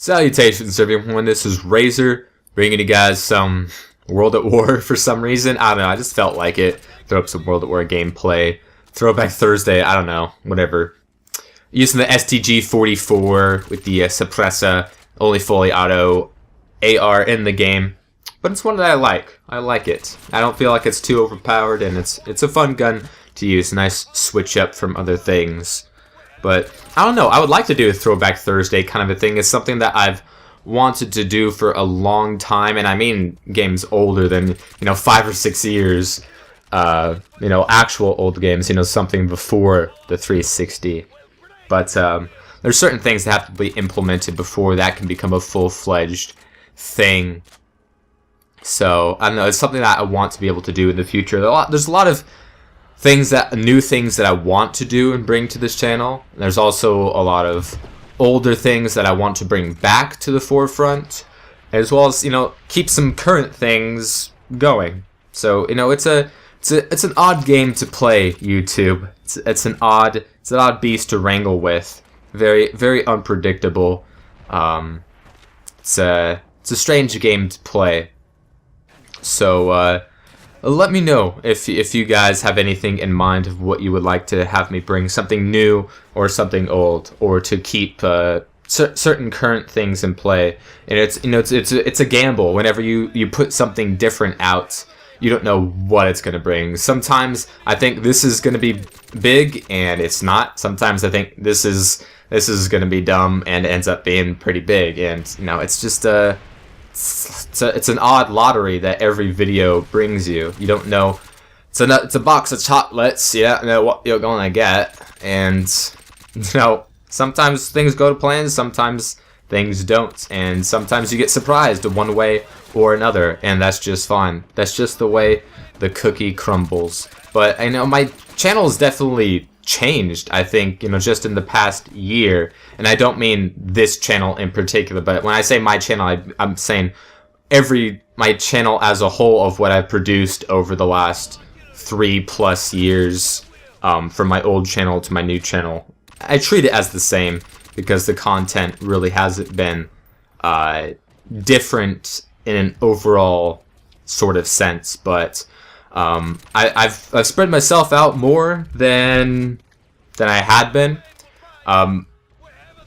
Salutations everyone, this is Razor, bringing you guys some World at War for some reason. I don't know, I just felt like it. Throw up some World at War gameplay. Throwback Thursday, I don't know, whatever. Using the STG-44 with the Suppressa, only fully auto AR in the game. But it's one that I like. I like it. I don't feel like it's too overpowered, and it's a fun gun to use. Nice switch up from other things. But I don't know, I would like to do a Throwback Thursday kind of a thing. It's something that I've wanted to do for a long time, and I mean games older than, 5 or 6 years. Actual old games, something before the 360. But there's certain things that have to be implemented before that can become a full-fledged thing. So, I don't know, it's something that I want to be able to do in the future. There's a lot of new things that I want to do and bring to this channel. There's also a lot of older things that I want to bring back to the forefront, as well as, keep some current things going. So, it's an odd game to play, YouTube. It's an odd beast to wrangle with. Very, very unpredictable. It's a strange game to play. So, let me know if you guys have anything in mind of what you would like to have me bring, something new or something old, or to keep certain current things in play. And it's a gamble. Whenever you put something different out, you don't know what it's going to bring. Sometimes I think this is going to be big and it's not. Sometimes I think this is going to be dumb and ends up being pretty big. And it's just it's an odd lottery that every video brings you. You don't know. It's a box of chocolates. You don't know what you're gonna get, and sometimes things go to plan, sometimes things don't, and sometimes you get surprised one way or another, and that's just fine. That's just the way the cookie crumbles. But I know my channel has definitely changed, I think, just in the past year. And I don't mean this channel in particular, but when I say my channel, I'm saying my channel as a whole of what I've produced over the last 3+ years, from my old channel to my new channel. I treat it as the same because the content really hasn't been different in an overall sort of sense, but I've spread myself out more than I had been.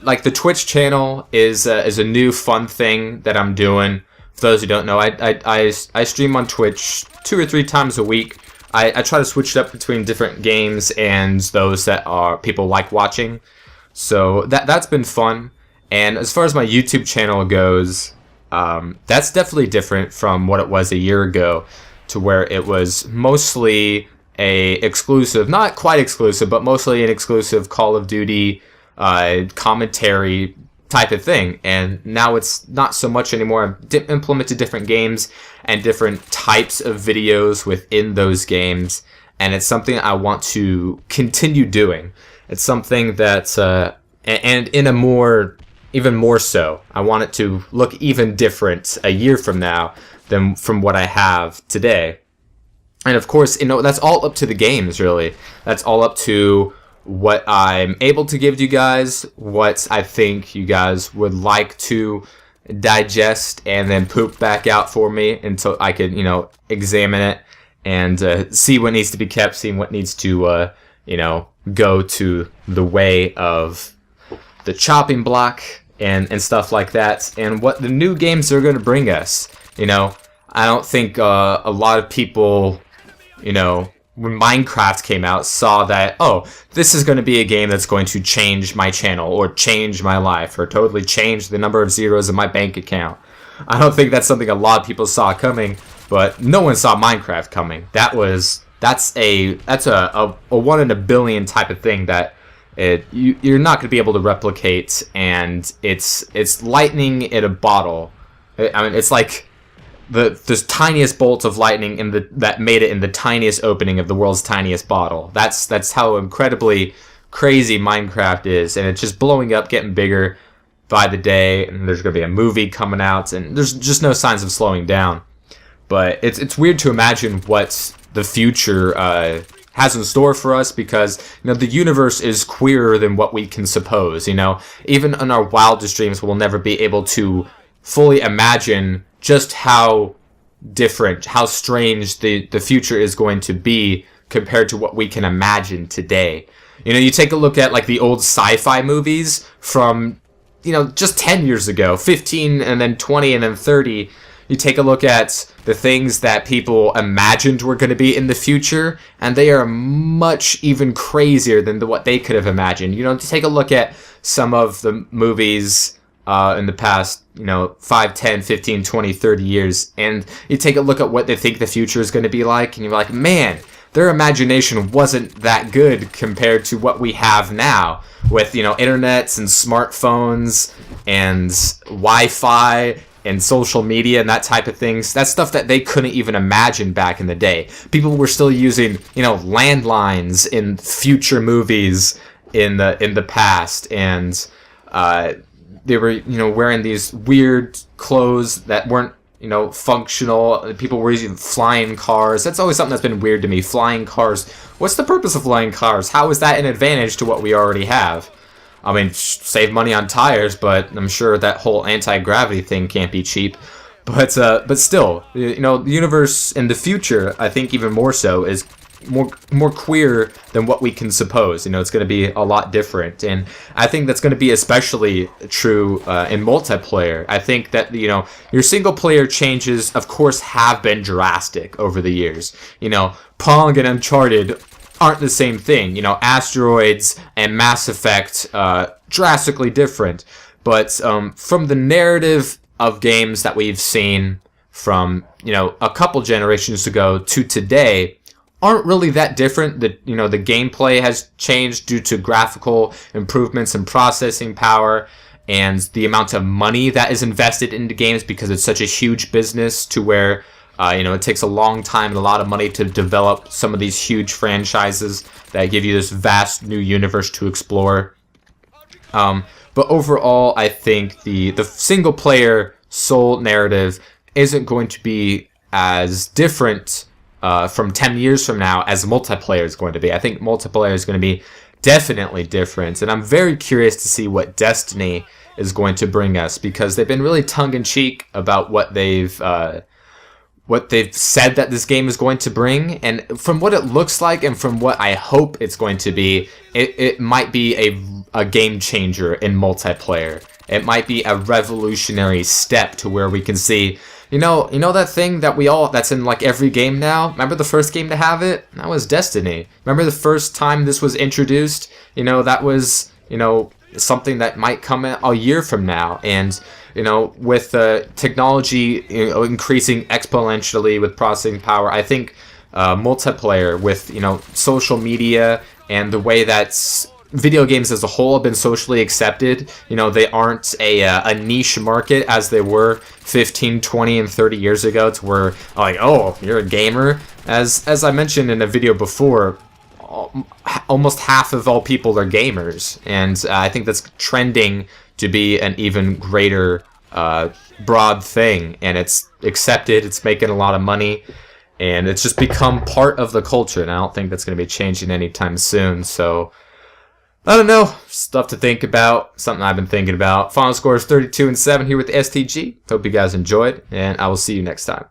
Like the Twitch channel is a new fun thing that I'm doing. For those who don't know, I stream on Twitch 2 or 3 times a week. I try to switch it up between different games and those that people like watching. So that's been fun. And as far as my YouTube channel goes, that's definitely different from what it was a year ago, to where it was mostly a exclusive, not quite exclusive, but mostly an exclusive Call of Duty commentary type of thing. And now it's not so much anymore. I've implemented different games and different types of videos within those games, and it's something I want to continue doing. It's something that, and in a even more so, I want it to look even different a year from now than from what I have today. And of course, that's all up to the games, really. That's all up to what I'm able to give you guys, what I think you guys would like to digest and then poop back out for me until I could, examine it and see what needs to be kept, see what needs to, go to the way of the chopping block and stuff like that, and what the new games are going to bring us. I don't think a lot of people, when Minecraft came out, saw that, oh, this is going to be a game that's going to change my channel, or change my life, or totally change the number of zeros in my bank account. I don't think that's something a lot of people saw coming, but no one saw Minecraft coming. That's a 1 in a billion type of thing that you're not going to be able to replicate, and it's lightning in a bottle. I mean, it's like the tiniest bolt of lightning that made it in the tiniest opening of the world's tiniest bottle. That's how incredibly crazy Minecraft is, and it's just blowing up, getting bigger by the day. And there's gonna be a movie coming out, and there's just no signs of slowing down. But it's weird to imagine what the future has in store for us, because the universe is queerer than what we can suppose. Even in our wildest dreams, we'll never be able to fully imagine just how different, how strange the future is going to be compared to what we can imagine today. You take a look at like the old sci-fi movies from just 10 years ago, 15 and then 20 and then 30. You take a look at the things that people imagined were going to be in the future, and they are much even crazier than what they could have imagined. To take a look at some of the movies in the past, 5, 10, 15, 20, 30 years, and you take a look at what they think the future is going to be like, and you're like, man, their imagination wasn't that good compared to what we have now with, internets and smartphones and Wi-Fi and social media and that type of things. That's stuff that they couldn't even imagine back in the day. People were still using, landlines in future movies in the past, and they were, wearing these weird clothes that weren't, functional. People were using flying cars. That's always something that's been weird to me. Flying cars. What's the purpose of flying cars? How is that an advantage to what we already have? I mean, save money on tires, but I'm sure that whole anti-gravity thing can't be cheap. But still, the universe in the future, I think even more so, is more queer than what we can suppose. It's going to be a lot different, and I think that's going to be especially true in multiplayer. I think that your single player changes, of course, have been drastic over the years. Pong and Uncharted aren't the same thing. Asteroids and Mass Effect, drastically different. But from the narrative of games that we've seen from, a couple generations ago to today, aren't really that different. The gameplay has changed due to graphical improvements and processing power and the amount of money that is invested into games, because it's such a huge business to where it takes a long time and a lot of money to develop some of these huge franchises that give you this vast new universe to explore. But overall, I think the single player sole narrative isn't going to be as different from 10 years from now as multiplayer is going to be. I think multiplayer is going to be definitely different, and I'm very curious to see what Destiny is going to bring us, because they've been really tongue-in-cheek about what they've said that this game is going to bring, and from what it looks like and from what I hope it's going to be, it might be a game changer in multiplayer. It might be a revolutionary step to where we can see, that thing that that's in like every game now. Remember the first game to have it? That was Destiny. Remember the first time this was introduced? That was, something that might come a year from now. And, with technology increasing exponentially with processing power, I think multiplayer with, social media and the way that's video games as a whole have been socially accepted. They aren't a niche market as they were 15, 20, and 30 years ago, to where, like, oh, you're a gamer. As I mentioned in a video before, almost half of all people are gamers, and I think that's trending to be an even greater broad thing, and it's accepted, it's making a lot of money, and it's just become part of the culture, and I don't think that's going to be changing anytime soon. So I don't know, stuff to think about, something I've been thinking about. Final score is 32-7 here with STG. Hope you guys enjoyed, and I will see you next time.